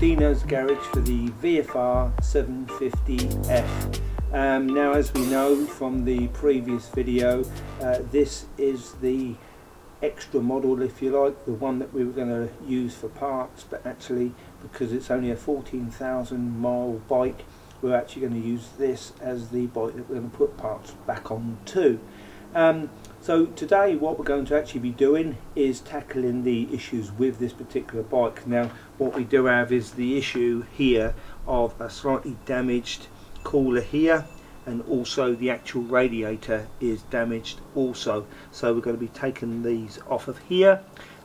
Deano's garage for the VFR 750F. Now, as we know from the previous video, this is the extra model, if you like, the one that we were going to use for parts, but actually because it's only a 14,000 mile bike, we're actually going to use this as the bike that we're going to put parts back on to. So today what we're going to actually be doing is tackling the issues with this particular bike. Now what we do have is the issue here of a slightly damaged cooler here, and also the actual radiator is damaged also. So we're going to be taking these off of here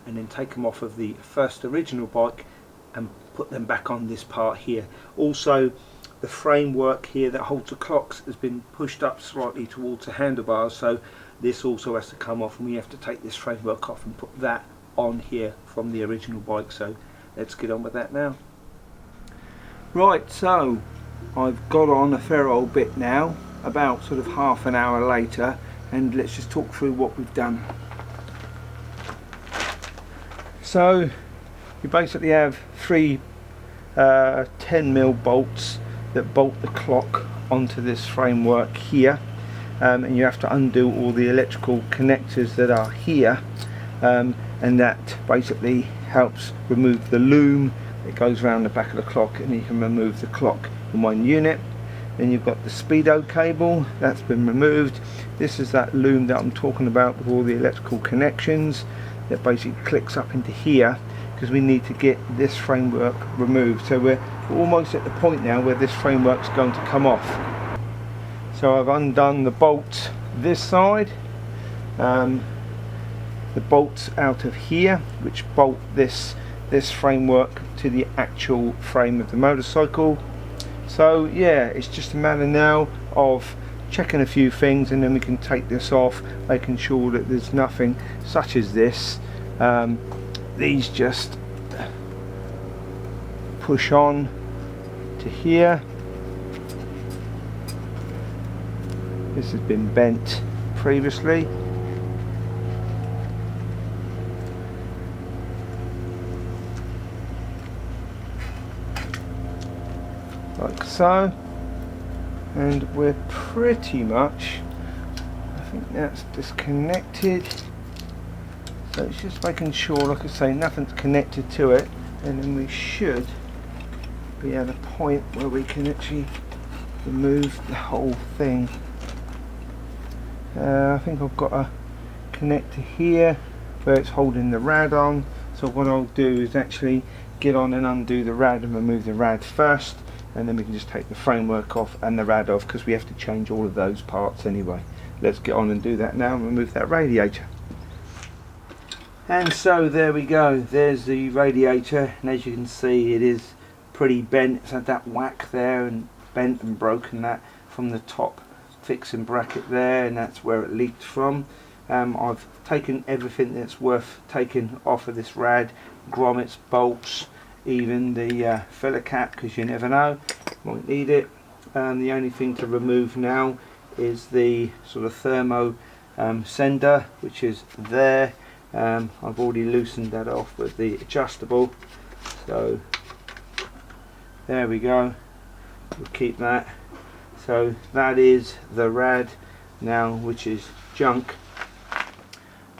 and then take them off of the first original bike and put them back on this part here. Also the framework here that holds the clocks has been pushed up slightly towards the handlebars, so this also has to come off, and we have to take this framework off and put that on here from the original bike. So let's get on with that now. Right, so I've got on a fair old bit now, about sort of half an hour later, and let's just talk through what we've done. So you basically have three 10mm bolts that bolt the clock onto this framework here, and you have to undo all the electrical connectors that are here, and that basically helps remove the loom that goes around the back of the clock, and you can remove the clock in one unit. Then you've got the speedo cable that's been removed. This is that loom that I'm talking about with all the electrical connections that basically clicks up into here, because we need to get this framework removed. So we're almost at the point now where this framework's going to come off. So I've undone the bolts this side, the bolts out of here which bolt this framework to the actual frame of the motorcycle. So yeah, it's just a matter now of checking a few things, and then we can take this off, making sure that there's nothing such as this. These just push on to here. This has been bent previously. Like so. And we're pretty much, I think that's disconnected. So it's just making sure, like I say, nothing's connected to it, and then we should be at a point where we can actually remove the whole thing. I think I've got a connector here where it's holding the rad on, so what I'll do is actually get on and undo the rad and remove the rad first, and then we can just take the framework off and the rad off, because we have to change all of those parts anyway. Let's get on and do that now and remove that radiator. And so there we go, there's the radiator, and as you can see it is pretty bent. It's had that whack there and bent and broken that from the top fixing bracket there, and that's where it leaked from. I've taken everything that's worth taking off of this rad, grommets, bolts, even the filler cap, because you never know, might need it. The only thing to remove now is the sort of thermo sender, which is there. I've already loosened that off with the adjustable, so there we go, we'll keep that. So that is the rad now, which is junk.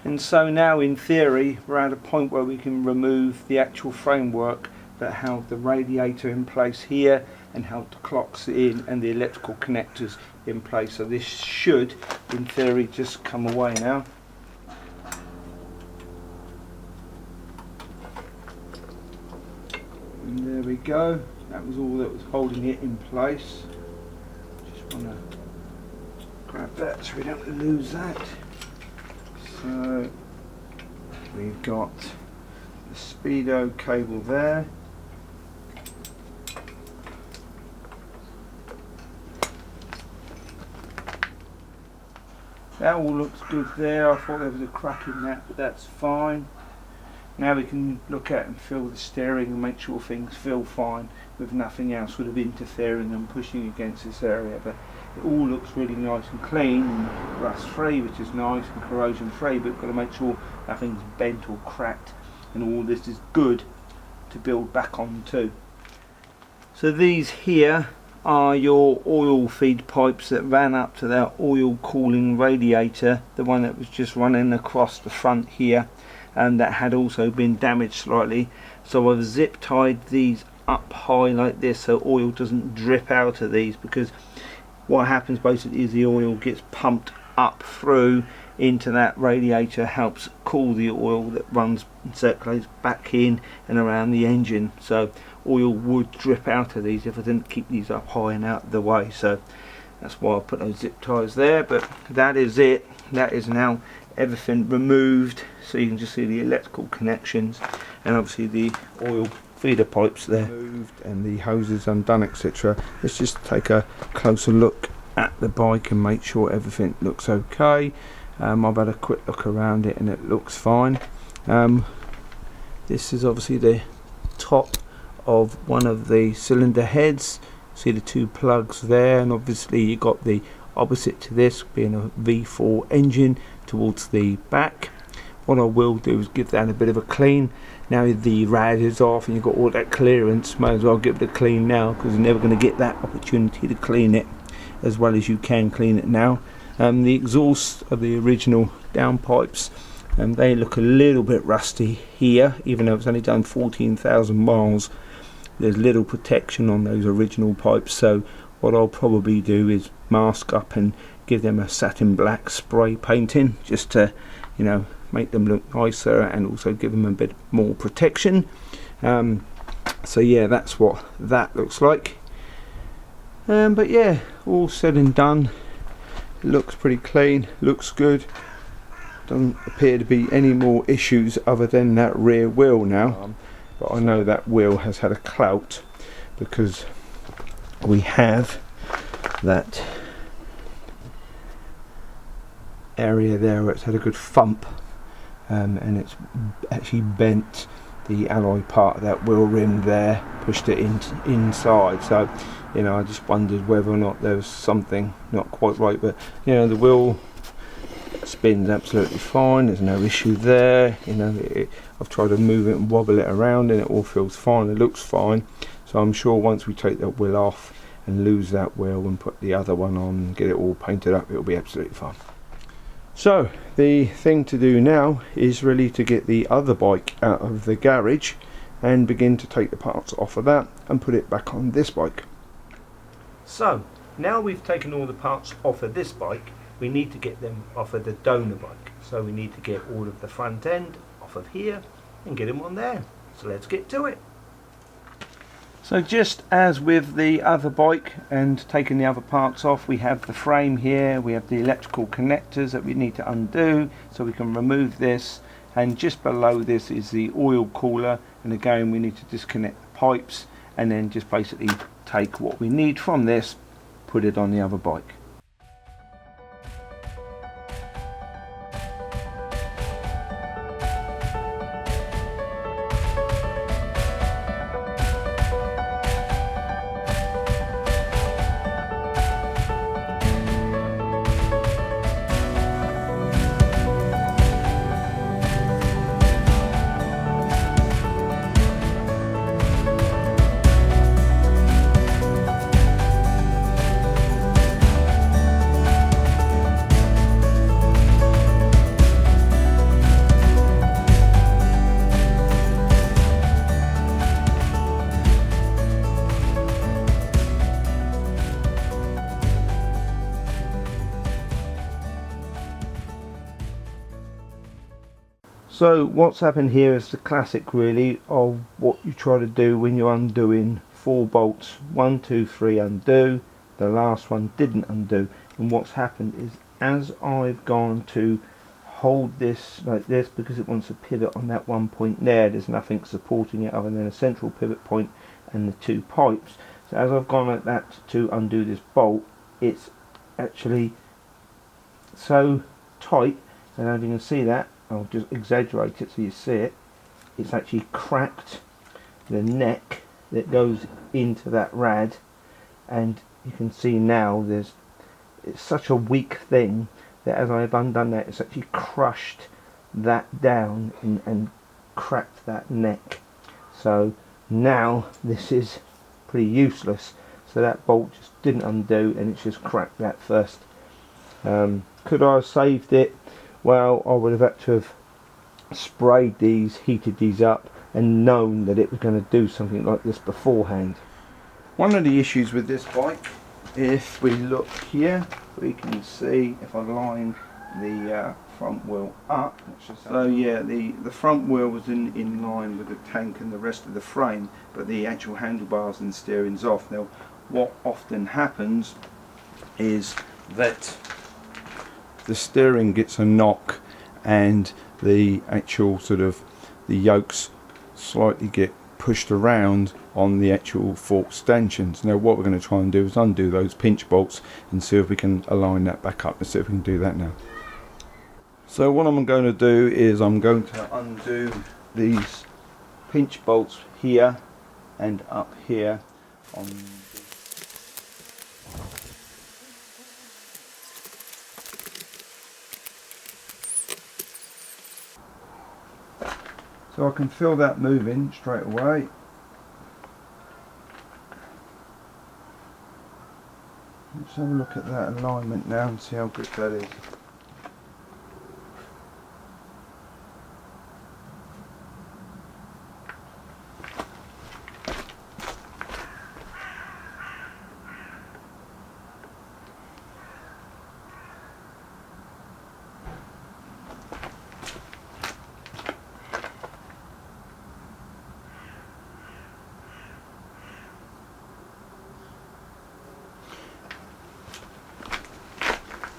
And so now in theory we're at a point where we can remove the actual framework that held the radiator in place here and held the clocks in and the electrical connectors in place. So this should in theory just come away now. And there we go, that was all that was holding it in place. Just want to grab that so we don't lose that. So we've got the speedo cable there. That all looks good there. I thought there was a crack in that, but that's fine. Now we can look at and feel the steering and make sure things feel fine with nothing else sort of interfering and pushing against this area. But it all looks really nice and clean and rust free, which is nice, and corrosion free, but we've got to make sure nothing's bent or cracked, and all this is good to build back onto. So these here are your oil feed pipes that ran up to that oil cooling radiator, the one that was just running across the front here, and that had also been damaged slightly. So I've zip tied these up high like this so oil doesn't drip out of these, because what happens basically is the oil gets pumped up through into that radiator, helps cool the oil that runs and circulates back in and around the engine. So oil would drip out of these if I didn't keep these up high and out of the way, so that's why I put those zip ties there. But that is it. That is now everything removed, so you can just see the electrical connections and obviously the oil feeder pipes there removed and the hoses undone, etc. Let's just take a closer look at the bike and make sure everything looks okay. I've had a quick look around it and it looks fine. This is obviously the top of one of the cylinder heads. See the two plugs there, and obviously you got the opposite to this being a V4 engine towards the back. What I will do is give that a bit of a clean. Now the rad is off and you've got all that clearance, might as well give it a clean now, because you're never going to get that opportunity to clean it as well as you can clean it now. The exhaust of the original downpipes, they look a little bit rusty here, even though it's only done 14,000 miles. There's little protection on those original pipes, so what I'll probably do is mask up and give them a satin black spray painting, just to, you know, make them look nicer and also give them a bit more protection. So yeah, that's what that looks like. But yeah, all said and done, it looks pretty clean, looks good. Doesn't appear to be any more issues other than that rear wheel now. But I know that wheel has had a clout, because we have that area there where it's had a good thump, and it's actually bent the alloy part of that wheel rim there, pushed it inside. So, you know, I just wondered whether or not there was something not quite right. But, you know, the wheel spins absolutely fine, there's no issue there. You know, I've tried to move it and wobble it around and it all feels fine, it looks fine. So I'm sure once we take that wheel off and lose that wheel and put the other one on and get it all painted up, it'll be absolutely fine. So the thing to do now is really to get the other bike out of the garage and begin to take the parts off of that and put it back on this bike. So now we've taken all the parts off of this bike, we need to get them off of the donor bike. So we need to get all of the front end off of here and get them on there. So let's get to it. So just as with the other bike and taking the other parts off, we have the frame here, we have the electrical connectors that we need to undo, so we can remove this, and just below this is the oil cooler, and again we need to disconnect the pipes and then just basically take what we need from this, put it on the other bike. So what's happened here is the classic really of what you try to do when you're undoing 4 bolts. 1, 2, 3 undo, the last one didn't undo, and what's happened is as I've gone to hold this like this, because it wants to pivot on that one point there, there's nothing supporting it other than a central pivot point and the 2 pipes. So as I've gone like that to undo this bolt, it's actually so tight, and as you can see that, I'll just exaggerate it so you see it, it's actually cracked the neck that goes into that rad, and you can see now it's such a weak thing that as I've undone that, it's actually crushed that down and cracked that neck. So now this is pretty useless. So that bolt just didn't undo, and it's just cracked that first. Could I have saved it? Well, I would have had to have sprayed these, heated these up, and known that it was going to do something like this beforehand. One of the issues with this bike, if we look here, we can see if I line the front wheel up. So yeah, the front wheel was in line with the tank and the rest of the frame, but the actual handlebars and steering's off. Now, what often happens is that the steering gets a knock and the actual sort of the yokes slightly get pushed around on the actual fork stanchions. Now what we're going to try and do is undo those pinch bolts and see if we can align that back up. Let's see if we can do that now. So what I'm going to do is I'm going to undo these pinch bolts here and up here on so I can feel that moving straight away. Let's have a look at that alignment now and see how good that is.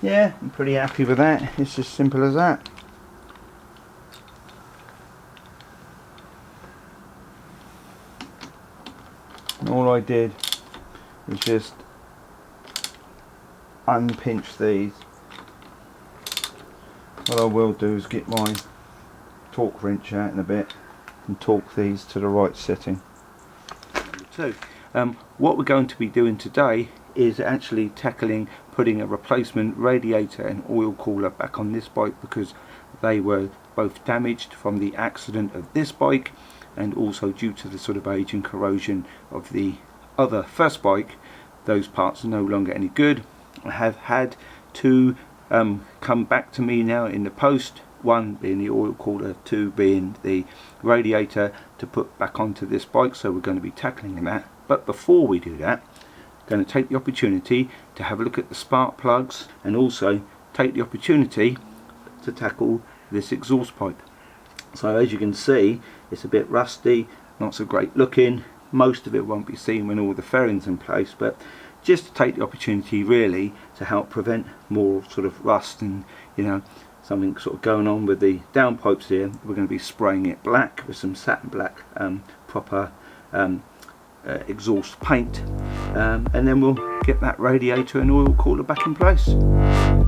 Yeah, I'm pretty happy with that. It's as simple as that. And all I did was just unpinch these. What I will do is get my torque wrench out in a bit and torque these to the right setting. So, what we're going to be doing today is actually tackling putting a replacement radiator and oil cooler back on this bike, because they were both damaged from the accident of this bike and also due to the sort of age and corrosion of the other first bike. Those parts are no longer any good. I have had two come back to me now in the post, one being the oil cooler, two being the radiator to put back onto this bike. So we're going to be tackling that, but before we do that, going to take the opportunity to have a look at the spark plugs and also take the opportunity to tackle this exhaust pipe. So as you can see, it's a bit rusty, not so great looking. Most of it won't be seen when all the fairing's in place, but just to take the opportunity really to help prevent more sort of rust and, you know, something sort of going on with the downpipes here. We're going to be spraying it black with some satin black proper exhaust paint, and then we'll get that radiator and oil cooler back in place.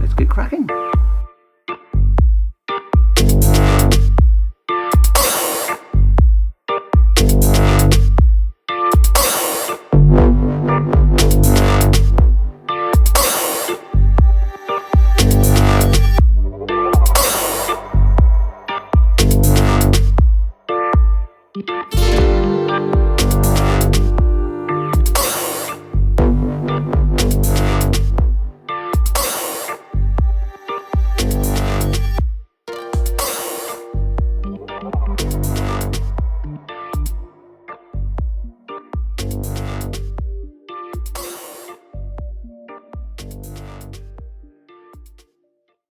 Let's get cracking.